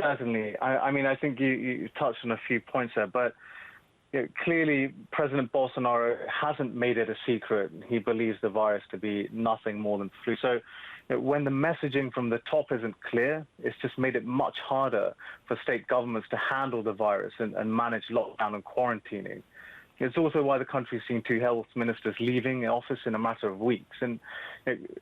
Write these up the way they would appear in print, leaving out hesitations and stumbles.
Certainly. I mean, I think you touched on a few points there, but clearly President Bolsonaro hasn't made it a secret. He believes the virus to be nothing more than flu. So when the messaging from the top isn't clear, it's just made it much harder for state governments to handle the virus and manage lockdown and quarantining. It's also why the country's seen two health ministers leaving office in a matter of weeks. And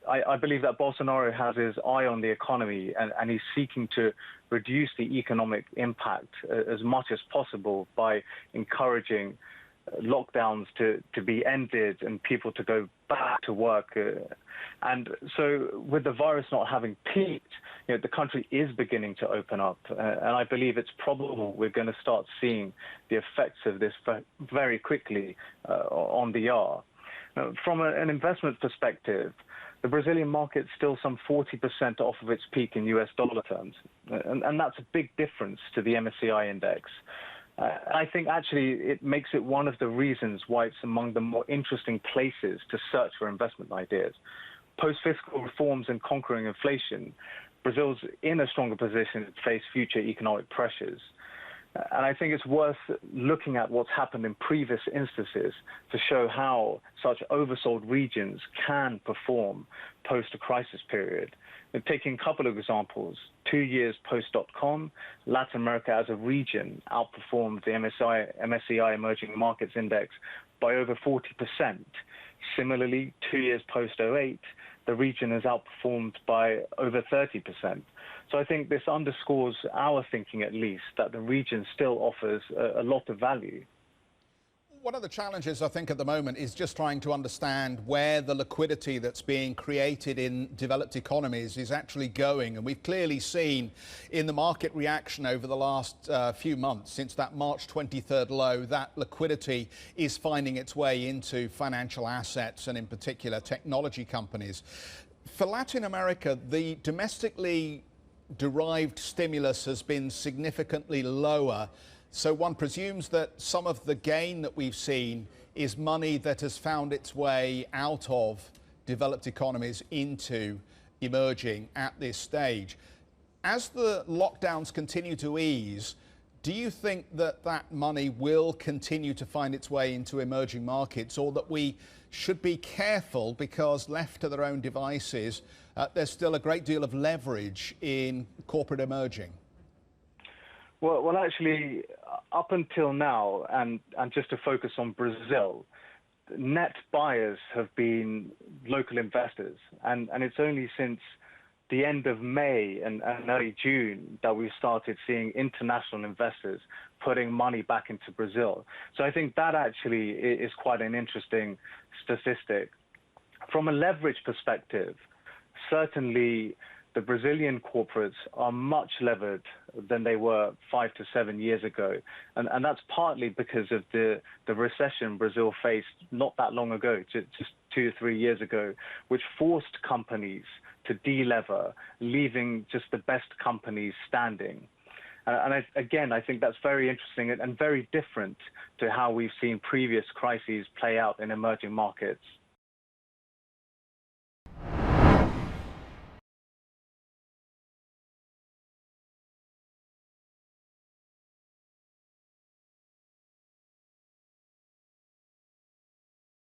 I believe that Bolsonaro has his eye on the economy and he's seeking to reduce the economic impact as much as possible by encouraging lockdowns to be ended and people to go back to work. And so with the virus not having peaked, the country is beginning to open up. And I believe it's probable we're going to start seeing the effects of this very quickly on the R. From an investment perspective, the Brazilian market's still some 40% off of its peak in US dollar terms. And that's a big difference to the MSCI index. I think actually it makes it one of the reasons why it's among the more interesting places to search for investment ideas. Post-fiscal reforms and conquering inflation, Brazil's in a stronger position to face future economic pressures. And I think it's worth looking at what's happened in previous instances to show how such oversold regions can perform post a crisis period. And taking a couple of examples, 2 years post.com, Latin America as a region outperformed the MSCI Emerging Markets Index by over 40%. Similarly, 2 years post-08, the region has outperformed by over 30%. So I think this underscores our thinking, at least, that the region still offers a lot of value. One of the challenges, I think, at the moment is just trying to understand where the liquidity that's being created in developed economies is actually going. And we've clearly seen in the market reaction over the last few months, since that March 23rd low, that liquidity is finding its way into financial assets and in particular technology companies. For Latin America, the domestically derived stimulus has been significantly lower. So one presumes that some of the gain that we've seen is money that has found its way out of developed economies into emerging at this stage. As the lockdowns continue to ease, do you think that that money will continue to find its way into emerging markets, or that we should be careful because left to their own devices, there's still a great deal of leverage in corporate emerging? Well, actually, up until now, and just to focus on Brazil, net buyers have been local investors. And it's only since the end of May and early June that we've started seeing international investors putting money back into Brazil. So I think that actually is quite an interesting statistic. From a leverage perspective, certainly the Brazilian corporates are much levered than they were 5 to 7 years ago. And that's partly because of the recession Brazil faced not that long ago, just 2 or 3 years ago, which forced companies to delever, leaving just the best companies standing. And again, I think that's very interesting and very different to how we've seen previous crises play out in emerging markets.